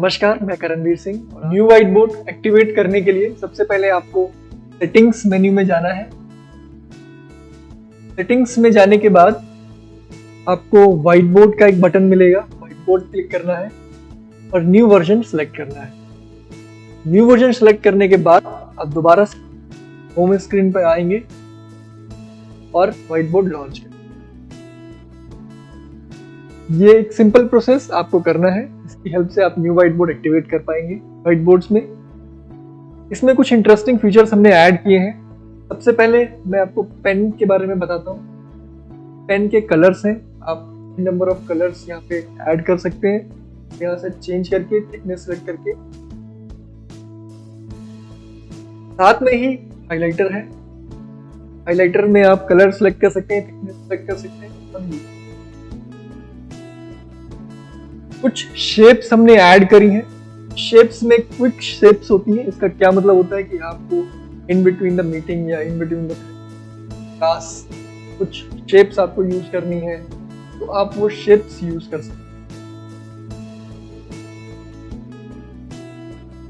नमस्कार, मैं Karanveer Singh. New white board activate करने के लिए सबसे पहले आपको सेटिंग्स मेन्यू में जाना है। सेटिंग्स में जाने के बाद आपको व्हाइट बोर्ड का एक बटन मिलेगा, व्हाइट बोर्ड क्लिक करना है और न्यू वर्जन सेलेक्ट करना है। न्यू वर्जन सेलेक्ट करने के बाद आप दोबारा होम स्क्रीन पर आएंगे और व्हाइट बोर्ड लॉन्च करें। ये एक सिंपल प्रोसेस आपको करना है, इसकी हेल्प से आप न्यू व्हाइट बोर्ड एक्टिवेट कर पाएंगे। व्हाइट बोर्ड्स में इसमें कुछ इंटरेस्टिंग फीचर्स हमने ऐड किए हैं। सबसे पहले मैं आपको पेन के बारे में बताता हूँ। पेन के कलर्स हैं, आप नंबर ऑफ कलर्स यहाँ पे ऐड कर सकते हैं, यहाँ से चेंज करके थिकनेस सेलेक्ट करके। साथ में ही हाइलाइटर है, हाइलाइटर में आप कलर सेलेक्ट कर सकते हैं, थिकनेस सेलेक्ट कर सकते हैं। कुछ शेप्स हमने ऐड करी हैं। शेप्स में क्विक शेप्स होती हैं। इसका क्या मतलब होता है कि आपको इन बिटवीन द मीटिंग या इन बिटवीन द क्लास कुछ शेप्स आपको यूज करनी है, तो आप वो शेप्स यूज कर सकते हैं।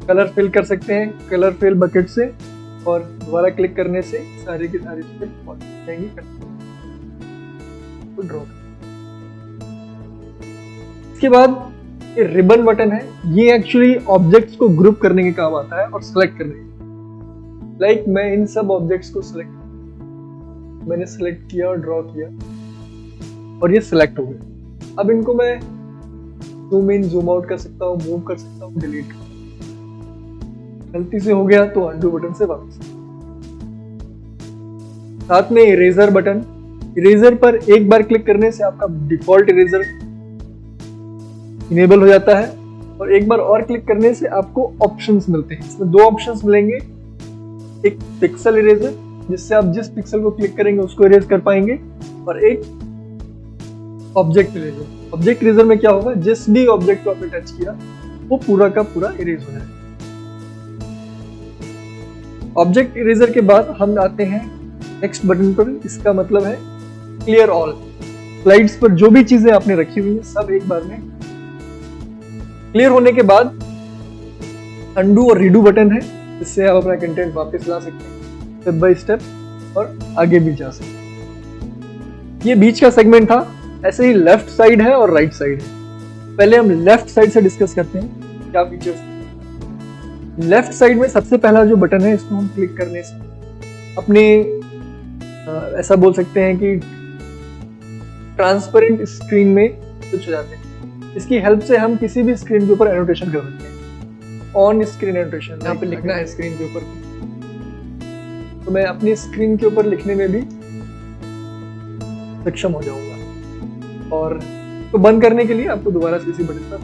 कलर फिल कर सकते हैं कलर फिल बकेट से, और दोबारा क्लिक करने से सारे के सारे शेप हो जाएंगे। ड्रॉ इसके बाद ये रिबन बटन है, ये एक्चुअली ऑब्जेक्ट्स को ग्रुप करने के काम आता है और सिलेक्ट करने के। लाइक मैं इन सब ऑब्जेक्ट्स को मैंने सिलेक्ट किया और ड्रॉ किया और ये सिलेक्ट हो गए। अब इनको मैं जूम इन जूम आउट कर सकता हूँ, मूव कर सकता हूँ, डिलीट कर। गलती से हो गया तो अनडू बटन से वापस। साथ में इरेजर बटन, इरेजर पर एक बार क्लिक करने से आपका डिफॉल्ट इरेजर इनेबल हो जाता है, और एक बार और क्लिक करने से आपको ऑप्शंस मिलते हैं। इसमें दो ऑप्शंस मिलेंगे, एक पिक्सल इरेजर जिससे आप जिस पिक्सल को क्लिक करेंगे उसको इरेज कर पाएंगे, और एक ऑब्जेक्ट इरेजर। ऑब्जेक्ट इरेजर में क्या होगा, जिस भी ऑब्जेक्ट को आपने टच किया वो पूरा का पूरा इरेज हो जाएगा। ऑब्जेक्ट इरेजर के बाद हम आते हैं नेक्स्ट बटन पर। इसका मतलब है क्लियर ऑल। स्लाइड्स पर जो भी चीजें आपने रखी हुई है सब एक बार में क्लियर होने के बाद अंडू और रीडू बटन है, जिससे आप अपना कंटेंट वापस ला सकते हैं स्टेप बाय स्टेप, और आगे भी जा सकते हैं। ये बीच का सेगमेंट था। ऐसे ही लेफ्ट साइड है और राइट साइड है। पहले हम लेफ्ट साइड से डिस्कस करते हैं क्या फीचर्स। लेफ्ट साइड में सबसे पहला जो बटन है, इसको हम क्लिक करने से अपने ऐसा बोल सकते हैं कि ट्रांसपेरेंट स्क्रीन में स्विच हो जाते हैं। इसकी हेल्प से हम किसी भी स्क्रीन के ऊपर एनोटेशन कर सकते हैं। ऑन स्क्रीन एनोटेशन, यहाँ पे लिखना है स्क्रीन के ऊपर, तो मैं अपनी स्क्रीन के ऊपर लिखने में भी सक्षम हो जाऊंगा। और तो बंद करने के लिए आपको दोबारा से इसी बटन पर,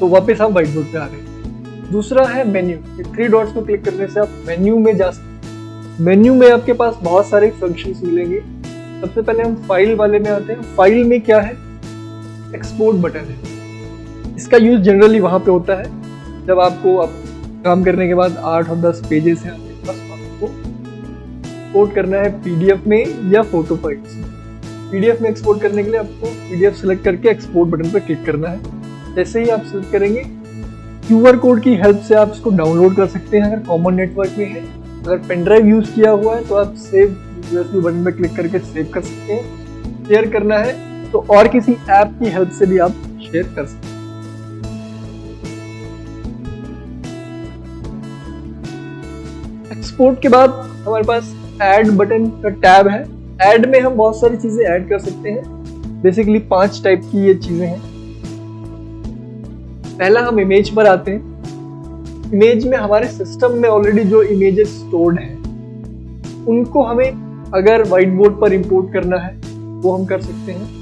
तो वापस हम व्हाइट बोर्ड पे आ गए। दूसरा है मेन्यू। थ्री डॉट्स को क्लिक करने से आप मेन्यू में जा सकते हैं। मेन्यू में आपके पास बहुत सारे फंक्शंस मिलेंगे। सबसे पहले हम फाइल वाले में आते हैं। फाइल में क्या है, एक्सपोर्ट बटन है। इसका यूज जनरली वहां पे होता है जब आपको काम करने के बाद 8 और 10 पेजेस हैं आपके पास, आपको एक्सपोर्ट करना है पीडीएफ में या फोटो फाइल्स। पीडीएफ में एक्सपोर्ट करने के लिए आपको पीडीएफ सेलेक्ट करके एक्सपोर्ट बटन पर क्लिक करना है। जैसे ही आप सेलेक्ट करेंगे, क्यूआर कोड की हेल्प से आप इसको डाउनलोड कर सकते हैं अगर कॉमन नेटवर्क में है। अगर पेन ड्राइव यूज किया हुआ है तो आप सेव यूएसबी बटन पर क्लिक करके सेव कर सकते हैं। शेयर करना है तो और किसी ऐप की हेल्प से भी आप शेयर कर सकते हैं। एक्सपोर्ट के बाद हमारे पास ऐड बटन का टैब है। ऐड में हम बहुत सारी चीजें ऐड कर सकते हैं। बेसिकली 5 टाइप की ये चीजें हैं। पहला हम इमेज पर आते हैं। इमेज में हमारे सिस्टम में ऑलरेडी जो इमेजेस स्टोर्ड हैं, उनको हमें अगर व्हाइट बोर्ड पर इंपोर्ट करना है वो हम कर सकते हैं।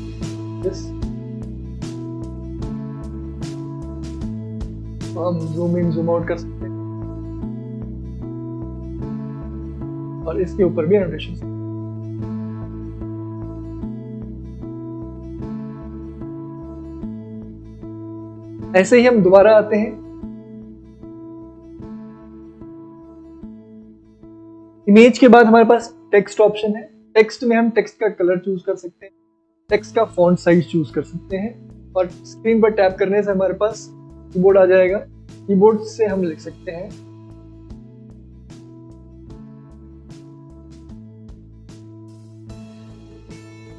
तो हम जूम इन जूम आउट कर सकते हैं और इसके ऊपर भी एनोटेशन। ऐसे ही हम दोबारा आते हैं। इमेज के बाद हमारे पास टेक्स्ट ऑप्शन है। टेक्स्ट में हम टेक्स्ट का कलर चूज कर सकते हैं, टेक्स्ट का फॉन्ट साइज चूज कर सकते हैं, और स्क्रीन पर टैप करने से हमारे पास कीबोर्ड आ जाएगा। कीबोर्ड से हम लिख सकते हैं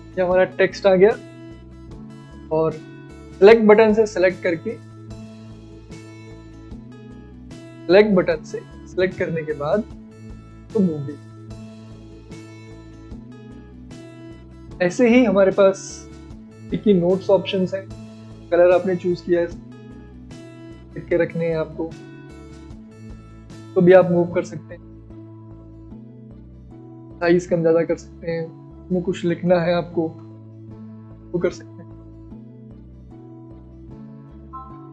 ये हमारा टेक्स्ट आ गया, और सेलेक्ट बटन से सेलेक्ट करके, सेलेक्ट बटन से सेलेक्ट करने के बाद तो मूवी, ऐसे ही हमारे पास स्टिकी नोट्स ऑप्शंस हैं। कलर आपने चूज किया है, लिख के रखने हैं आपको, तो भी आप मूव कर सकते हैं, साइज कम ज्यादा कर सकते हैं, उसमें कुछ लिखना है आपको वो कर सकते हैं।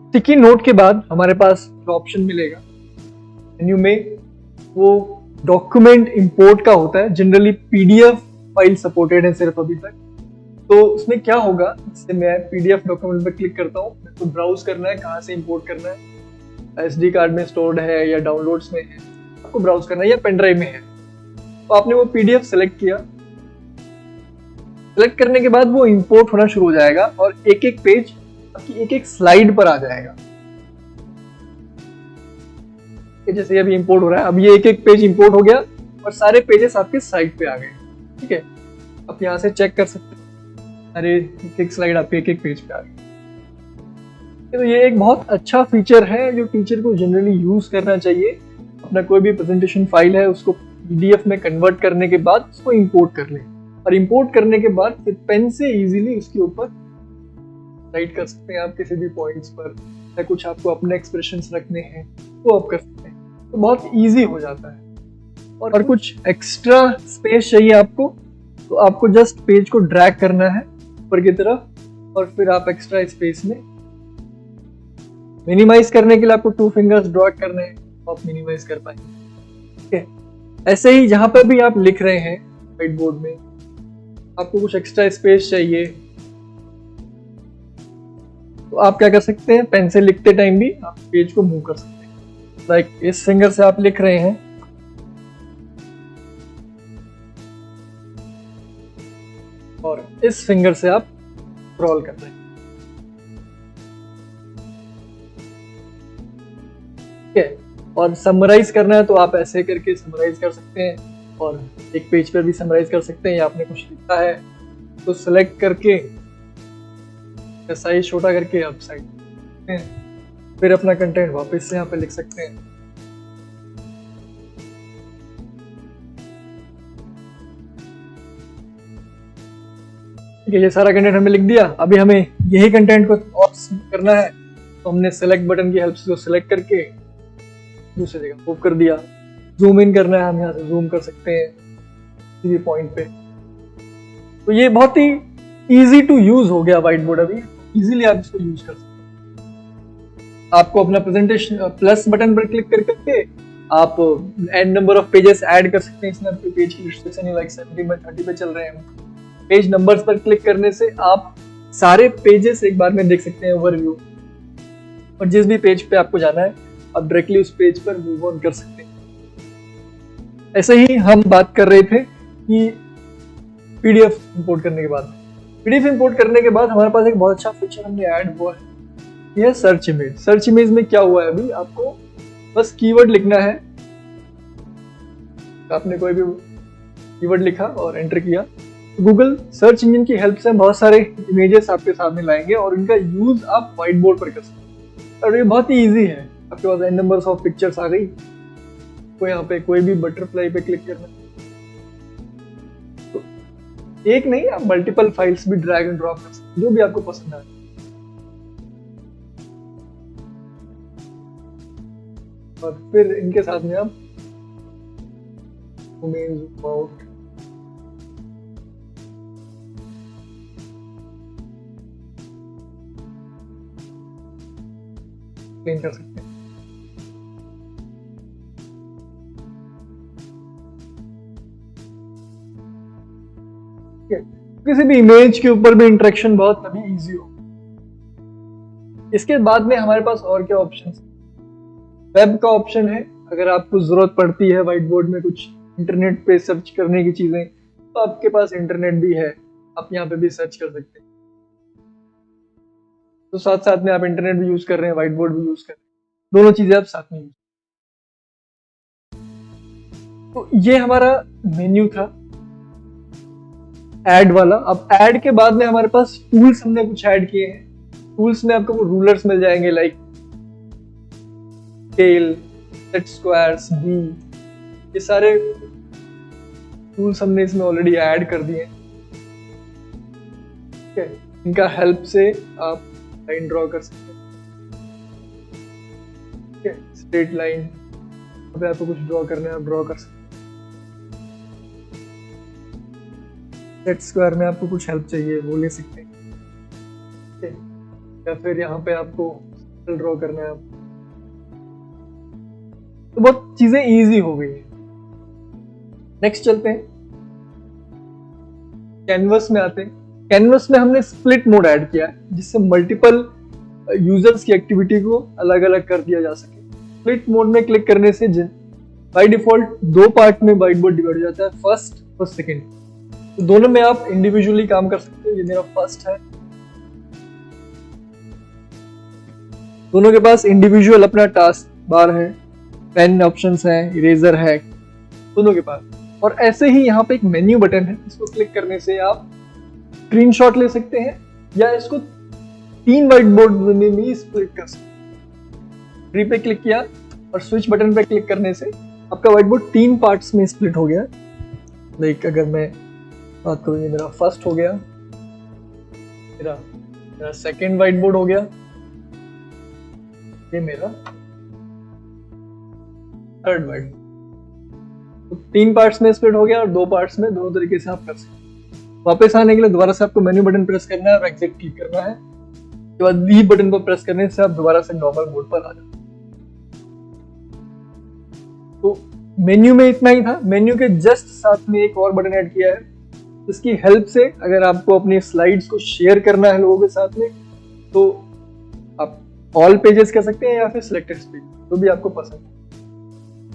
स्टिकी नोट के बाद हमारे पास जो ऑप्शन मिलेगा मेन्यू में, वो डॉक्यूमेंट इंपोर्ट का होता है। जनरली पीडीएफ फाइल सपोर्टेड है सिर्फ अभी तक। तो उसमें क्या होगा, जैसे मैं पीडीएफ डॉक्यूमेंट पर क्लिक करता हूँ, मेरे को ब्राउज करना है कहाँ से इंपोर्ट करना है, एसडी कार्ड में स्टोर्ड है या डाउनलोड्स में है, आपको ब्राउज करना है या पेन ड्राइव में है। तो आपने वो पीडीएफ सेलेक्ट किया, सेलेक्ट करने के बाद वो इंपोर्ट होना शुरू हो जाएगा और एक एक पेज आपकी एक एक स्लाइड पर आ जाएगा। जैसे अभी इंपोर्ट हो रहा है, अब ये एक एक पेज इंपोर्ट हो गया और सारे पेजेस आपके साइड पे आ गए। ठीक है, आप यहाँ से चेक कर सकते हैं, अरे एक एक स्लाइड आपके एक एक पेज पे आ गई। तो ये एक बहुत अच्छा फीचर है जो टीचर को जनरली यूज करना चाहिए। अपना कोई भी प्रेजेंटेशन फाइल है उसको पीडीएफ में कन्वर्ट करने के बाद उसको इंपोर्ट कर लें, और इंपोर्ट करने के बाद फिर पेन से इजीली उसके ऊपर राइट कर सकते हैं आप किसी भी पॉइंट्स पर, या कुछ आपको अपने एक्सप्रेशंस रखने हैं तो आप कर सकते हैं। तो बहुत इजी हो जाता है। और कुछ एक्स्ट्रा स्पेस चाहिए आपको, तो आपको जस्ट पेज को ड्रैग करना है ऊपर की तरफ, और फिर आप एक्स्ट्रा स्पेस में मिनिमाइज करने के लिए आपको 2 फिंगर्स ड्रॉ करने हैं, आप मिनिमाइज कर पाएंगे। ठीक है, ऐसे ही जहां पर भी आप लिख रहे हैं व्हाइट बोर्ड में, आपको कुछ एक्स्ट्रा स्पेस चाहिए, तो आप क्या कर सकते हैं, पेन से लिखते टाइम भी आप पेज को मूव कर सकते हैं। लाइक इस फिंगर से आप लिख रहे हैं, और इस फिंगर से आप स्क्रॉल कर रहे हैं। ठीक है, और समराइज करना है तो आप ऐसे करके समराइज कर सकते हैं, और एक पेज पर भी समराइज कर सकते हैं, या आपने कुछ लिखा है तो सेलेक्ट करके साइज छोटा करके आप साइड फिर अपना कंटेंट वापस से यहाँ पे लिख सकते हैं। ठीक है, ये सारा कंटेंट हमें लिख दिया। अभी हमें यही कंटेंट को और करना है, तो हमने सेलेक्ट बटन की हेल्प से जो सेलेक्ट करके दूसरी जगह मूव कर दिया। जूम इन करना है, हम यहाँ से जूम कर सकते हैं किसी भी पॉइंट पे। तो ये बहुत ही इजी टू यूज हो गया व्हाइट बोर्ड। अभी इजीली आप इसको यूज कर सकते हैं। आपको अपना प्रेजेंटेशन प्लस बटन पर क्लिक करके आप add number of pages add कर सकते हैं। इसमें आपके पेज की रिस्ट्रिक्शन लाइक 70/30 पे चल रहे हैं। पेज नंबर्स पर क्लिक करने से आप सारे पेजेस एक बार में देख सकते हैं, ओवरव्यू, और जिस भी पेज पे आपको जाना है आप डायरेक्टली उस पेज पर मूव ऑन कर सकते हैं। ऐसे ही हम बात कर रहे थे कि पीडीएफ इंपोर्ट करने के बाद, पीडीएफ इंपोर्ट करने के बाद हमारे पास एक बहुत अच्छा फीचर हमने ऐड हुआ है, यह सर्च इमेज। सर्च इमेज में क्या हुआ है, अभी आपको बस कीवर्ड लिखना है। आपने कोई भी कीवर्ड लिखा और एंटर किया, गूगल सर्च इंजन की हेल्प से बहुत सारे इमेजेस आपके सामने लाएंगे और इनका यूज आप व्हाइट बोर्ड पर कर सकते हैं। और ये बहुत ही इजी है। आपके पास एन नंबर्स ऑफ पिक्चर्स आ गई, तो यहाँ पे कोई भी बटरफ्लाई पे क्लिक करना, तो एक नहीं आप मल्टीपल फाइल्स भी ड्रैग एंड ड्रॉप कर सकते हैं, जो भी आपको पसंद आए। और फिर इनके साथ में आप zoom in, zoom out, clean कर सकते हैं। किसी भी इमेज के ऊपर भी इंटरेक्शन बहुत तभी इजी हो। इसके बाद में हमारे पास और क्या ऑप्शन है, वेब का ऑप्शन है। अगर आपको जरूरत पड़ती है व्हाइट बोर्ड में कुछ इंटरनेट पे सर्च करने की चीजें, तो आपके पास इंटरनेट भी है, आप यहाँ पे भी सर्च कर सकते हैं। तो साथ साथ में आप इंटरनेट भी यूज कर रहे हैं, व्हाइट बोर्ड भी यूज कर रहे हैं, दोनों चीजें आप साथ में यूज। तो ये हमारा मेन्यू था ऐड वाला। अब ऐड के बाद में हमारे पास टूल्स हमने कुछ ऐड किए हैं। टूल्स में आपको रूलर्स मिल जाएंगे, like scale, set squares, B, ये सारे टूल्स हमने इसमें ऑलरेडी ऐड कर दिए हैं। ठीक है, इनका हेल्प से आप लाइन ड्रॉ कर सकते हैं। ठीक है, स्ट्रेट लाइन पे आपको कुछ ड्रॉ करना है, आप ड्रॉ कर सकते हैं। सेट स्क्वायर में आपको कुछ हेल्प चाहिए, वो ले सकते हैं। ठीक है, या फिर यहाँ पे आपको ड्रॉ करना है, तो बहुत चीजें इजी हो गई है। नेक्स्ट चलते हैं, कैनवस में आते हैं। कैनवस में हमने स्प्लिट मोड ऐड किया है, जिससे मल्टीपल यूजर्स की एक्टिविटी को अलग अलग कर दिया जा सके। स्प्लिट मोड में क्लिक करने से बाय डिफॉल्ट दो पार्ट में व्हाइट बोर्ड डिवाइड हो जाता है, फर्स्ट और सेकेंड। तो दोनों में आप इंडिविजुअली काम कर सकते हैं। ये मेरा फर्स्ट है, दोनों के पास इंडिविजुअल अपना टास्क बार है, पेन ऑप्शंस है, इरेजर है, दोनों के पास। और ऐसे ही यहाँ पे एक मेन्यू बटन है, इसको क्लिक करने से आप स्क्रीनशॉट ले सकते हैं या इसको 3 व्हाइट बोर्ड में भी स्प्लिट कर सकते हैं। 3 पे क्लिक किया और स्विच बटन पे क्लिक करने से आपका व्हाइट बोर्ड 3 पार्ट्स में स्प्लिट हो गया। लाइक अगर मैं बात करूँ, ये मेरा फर्स्ट हो गया, मेरा सेकेंड व्हाइट बोर्ड हो गया, ये मेरा थर्ड व्हाइट। तो 3 पार्ट्स में स्प्लिट हो गया और 2 पार्ट्स में, दोनों तरीके से आप कर सकते हैं। वापस आने के लिए दोबारा से आपको मेन्यू बटन प्रेस करना है और एग्जिट क्लिक करना है। उसके बाद लीव बटन पर प्रेस करने से आप दोबारा से नॉर्मल मोड पर आ जाते हैं। तो मेन्यू में इतना ही था। मेन्यू के जस्ट साथ में एक और बटन ऐड किया है, जिसकी हेल्प से अगर आपको अपनी स्लाइड्स को शेयर करना है लोगों के साथ में, तो आप ऑल पेजेस कर सकते हैं या फिर सिलेक्टेड पेज, जो भी आपको पसंद है,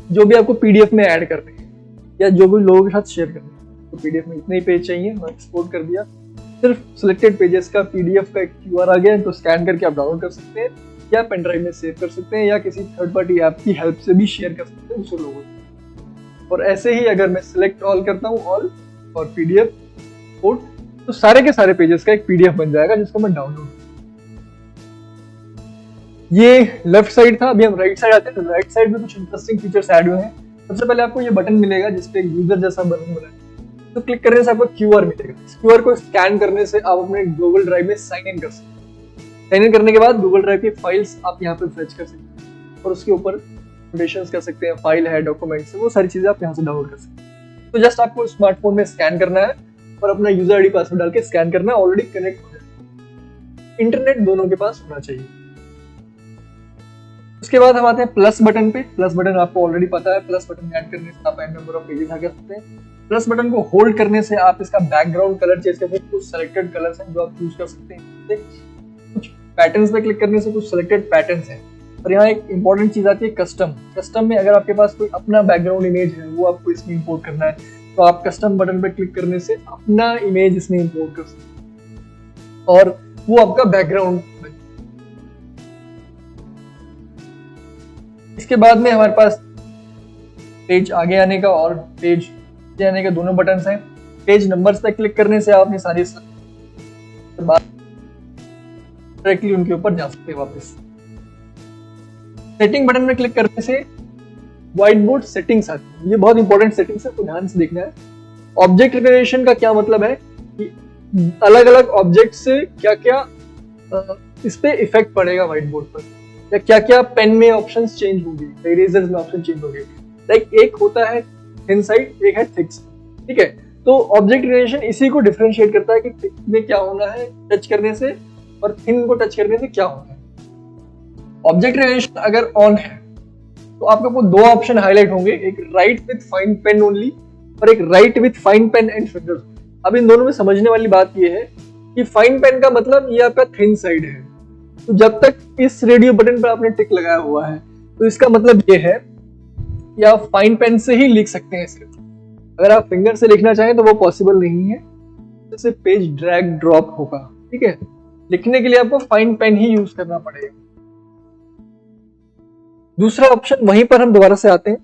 जो भी आपको पीडीएफ में ऐड करते हैं या जो भी लोगों के साथ शेयर करते हैं। तो पीडीएफ में इतने ही पेज चाहिए, मैं एक्सपोर्ट कर दिया। सिर्फ सिलेक्टेड पेजेस का पीडीएफ का एक क्यूआर आ गया है, तो स्कैन करके आप डाउनलोड कर सकते हैं या पेन ड्राइव में सेव कर सकते हैं या किसी थर्ड पार्टी ऐप की हेल्प से भी शेयर कर सकते हैं दूसरे लोगों को। और ऐसे ही अगर मैं सिलेक्ट ऑल करता हूँ, ऑल और पीडीएफ एक्सपोर्ट, तो सारे के सारे पेजेस का एक पीडीएफ बन जाएगा जिसको मैं डाउनलोड। ये लेफ्ट साइड था। अभी हम राइट साइड आते हैं। तो राइट साइड में कुछ इंटरेस्टिंग फीचर्स ऐड हुए हैं। सबसे पहले आपको ये बटन मिलेगा जिसपे यूजर जैसा बटन बना है, तो क्लिक करने से आपको क्यूआर मिलेगा। इस क्यूआर को स्कैन करने से आप अपने गूगल ड्राइव में साइन इन कर सकते हैं। साइन इन करने के बाद गूगल ड्राइव की फाइल्स आप यहाँ पे फेच कर सकते हैं और उसके ऊपर नोटेशंस कर सकते हैं, फाइल है, डॉक्यूमेंट्स है, वो सारी चीजें आप यहाँ से डाउनलोड कर सकते हैं। तो जस्ट आपको स्मार्टफोन में स्कैन करना है और अपना यूजर आईडी पासवर्ड डाल के स्कैन करना है, ऑलरेडी कनेक्ट हो जाएगा। इंटरनेट दोनों के पास होना चाहिए। उसके बाद हम आते हैं प्लस बटन पे। प्लस बटन आपको ऑलरेडी पता है, प्लस बटन ऐड करने से आप एड नंबर ऑफ पेजेस आगे सकते हैं। प्लस बटन को होल्ड करने से आप इसका बैकग्राउंड कलर चेंज कर सकते हैं। कुछ सेलेक्टेड कलर्स हैं जो आप चूज कर सकते हैं। कुछ पैटर्न्स पे क्लिक करने से कुछ सेलेक्टेड पैटर्न्स हैं। और यहाँ एक इंपॉर्टेंट चीज आती है कस्टम। कस्टम में अगर आपके पास कोई अपना बैकग्राउंड इमेज है, वो आपको इसमें इंपोर्ट करना है, तो आप कस्टम बटन पे क्लिक करने से अपना इमेज इसमें इंपोर्ट कर सकते हैं और वो आपका बैकग्राउंड। इसके बाद में हमारे पास पेज आगे आने का और पेज नीचे आने के दोनों बटन्स हैं। पेज नंबर्स पे क्लिक करने से आप अपनी सारी डायरेक्टली उनके ऊपर जा सकते हैं। वापस सेटिंग बटन में क्लिक करने से व्हाइट बोर्ड सेटिंग्स आती है। ये बहुत इंपॉर्टेंट सेटिंग्स है, तो ध्यान से देखना है। ऑब्जेक्ट रिकग्निशन का क्या मतलब है कि अलग अलग ऑब्जेक्ट से क्या क्या इस पे इफेक्ट पड़ेगा व्हाइट बोर्ड पर, या क्या क्या पेन में ऑप्शंस चेंज होंगे, इरेजर्स में ऑप्शन चेंज होंगे। लाइक एक होता है थिन साइड, एक है थिक साइड, ठीक है। तो ऑब्जेक्ट रिकग्निशन इसी को डिफरेंशिएट करता है कि थिक में क्या होना है टच करने से और थिन को टच करने से क्या होना है। ऑब्जेक्ट रिकग्निशन अगर ऑन है तो आपको 2 ऑप्शन हाईलाइट होंगे, एक write with fine pen only और एक write with fine pen and fingers. अब इन दोनों में समझने वाली बात यह है कि फाइन पेन का मतलब ये आपका थिन साइड है। तो जब तक इस रेडियो बटन पर आपने टिक लगाया हुआ है, तो इसका मतलब ये है कि आप फाइन पेन से ही लिख सकते हैं सिर्फ। अगर आप फिंगर से लिखना चाहें तो वो पॉसिबल नहीं है, इससे पेज ड्रैग ड्रॉप होगा, ठीक है। लिखने के लिए आपको फाइन पेन ही यूज करना पड़ेगा। दूसरा ऑप्शन, वहीं पर हम दोबारा से आते हैं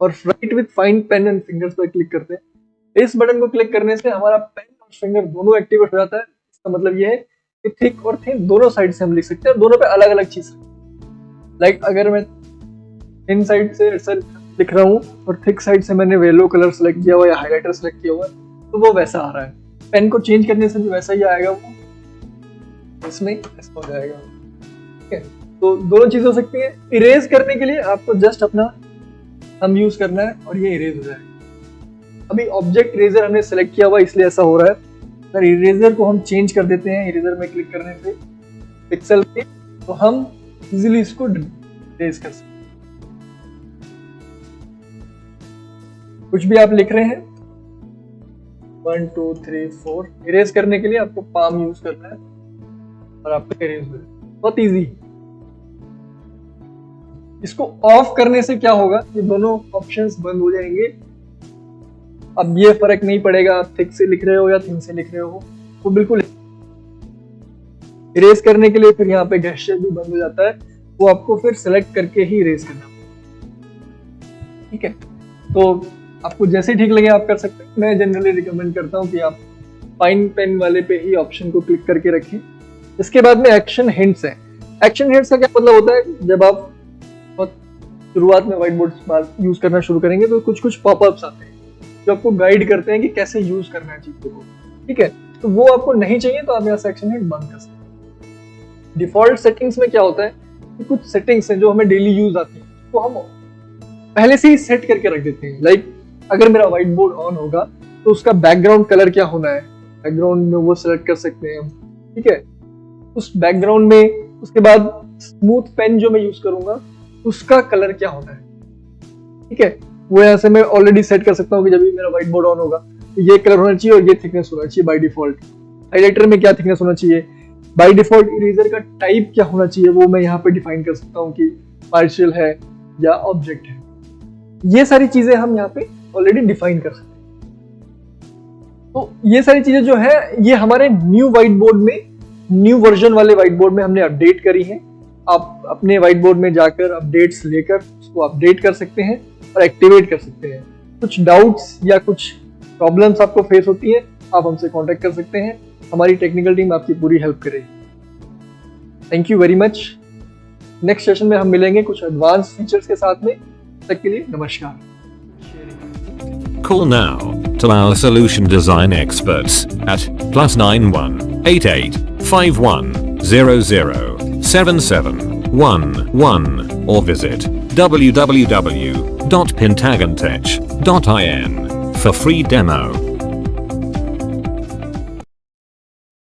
और write with fine pen and fingers पर क्लिक करते हैं। इस बटन को क्लिक करने से हमारा पेन और फिंगर दोनों एक्टिवेट हो जाता है। इसका मतलब यह है कि थिक और थिन दोनों साइड से हम लिख सकते हैं, दोनों पे अलग अलग चीज। लाइक अगर मैं थिन साइड से ऐसा लिख रहा हूँ और थिक साइड से मैंने येलो कलर सेलेक्ट किया हुआ या हाईलाइटर सेलेक्ट किया हुआ, तो वो वैसा आ रहा है। पेन को चेंज करने से भी वैसा ही आएगा, वो इसमें ऐसा हो जाएगा। ठीक है, तो दोनों चीजें हो सकती है। इरेज करने के लिए आपको जस्ट अपना हम यूज करना है और ये इरेज हो जाएगा। अभी ऑब्जेक्ट इरेजर हमने सेलेक्ट किया हुआ इसलिए ऐसा हो रहा है। अगर इरेजर को हम चेंज कर देते हैं, इरेजर में क्लिक करने से पिक्सल पे, तो हम इजीली इसको इरेज कर सकते हैं। कुछ भी आप लिख रहे हैं 1 2 3 4, इरेज करने के लिए आपको पाम यूज करना है और आपका इरेज हो जाएगा। बहुत इजी। इसको ऑफ करने से क्या होगा, ये दोनों ऑप्शंस बंद हो जाएंगे। अब ये फर्क नहीं पड़ेगा आप थिक से लिख रहे हो या थिन से लिख रहे हो, वो बिल्कुल। इरेज करने के लिए फिर यहाँ पे गेस्चर भी बंद हो जाता है, वो आपको फिर सेलेक्ट करके ही इरेज करना। ठीक है, तो आपको जैसे ठीक लगे आप कर सकते हैं। मैं जनरली रिकमेंड करता हूँ कि आप फाइन पेन वाले पे ही ऑप्शन को क्लिक करके रखें। इसके बाद में एक्शन हिंट्स है। एक्शन हिंट्स का क्या मतलब होता है, जब आप शुरुआत में व्हाइट बोर्ड यूज करना शुरू करेंगे तो कुछ कुछ पॉपअप्स आते हैं जो आपको गाइड करते हैं कि कैसे यूज करना है चीजों को। ठीक है, तो वो आपको नहीं चाहिए तो आप यहाँ से एक्शन हिंट बंद कर सकते हैं। डिफॉल्ट सेटिंग्स में क्या होता है कि कुछ सेटिंग्स हैं जो हमें डेली यूज आती हैं, तो हम पहले से ही सेट करके रख देते हैं। लाइक अगर मेरा व्हाइट बोर्ड ऑन होगा तो उसका बैकग्राउंड कलर क्या होना है, बैकग्राउंड में वो सेलेक्ट कर सकते हैं हम। ठीक है, उस बैकग्राउंड में उसके बाद स्मूथ पेन जो मैं यूज करूंगा उसका कलर क्या होना है। ठीक है, वो यहाँ से मैं ऑलरेडी सेट कर सकता हूँ कि जब भी मेरा व्हाइट बोर्ड ऑन होगा तो ये कलर होना चाहिए और ये थिकनेस होना चाहिए बाय डिफॉल्ट। हाइलाइटर में क्या थिकनेस होना चाहिए, बाय डिफॉल्ट इरेजर का टाइप क्या होना चाहिए, वो मैं यहाँ पे डिफाइन कर सकता हूँ कि पार्शियल है या ऑब्जेक्ट है। ये सारी चीजें हम यहाँ पे ऑलरेडी डिफाइन कर सकते हैं। तो ये सारी चीजें जो है ये हमारे न्यू व्हाइट बोर्ड में, न्यू वर्जन वाले व्हाइट बोर्ड में हमने अपडेट करी है। आप अपने व्हाइट बोर्ड में जाकर अपडेट्स लेकर उसको अपडेट कर सकते हैं और एक्टिवेट कर सकते हैं। कुछ डाउट्स या कुछ प्रॉब्लम्स आपको फेस होती है, आप हमसे कांटेक्ट कर सकते हैं। हमारी टेक्निकल टीम आपकी पूरी हेल्प करेगी। Thank you very much. Next session में हम मिलेंगे कुछ एडवांस फीचर्स के साथ में। तब तक के लिए नमस्कार। Call now to our solution design experts at +91 88 51 00 7711 or visit www.pentagantech.in for free demo.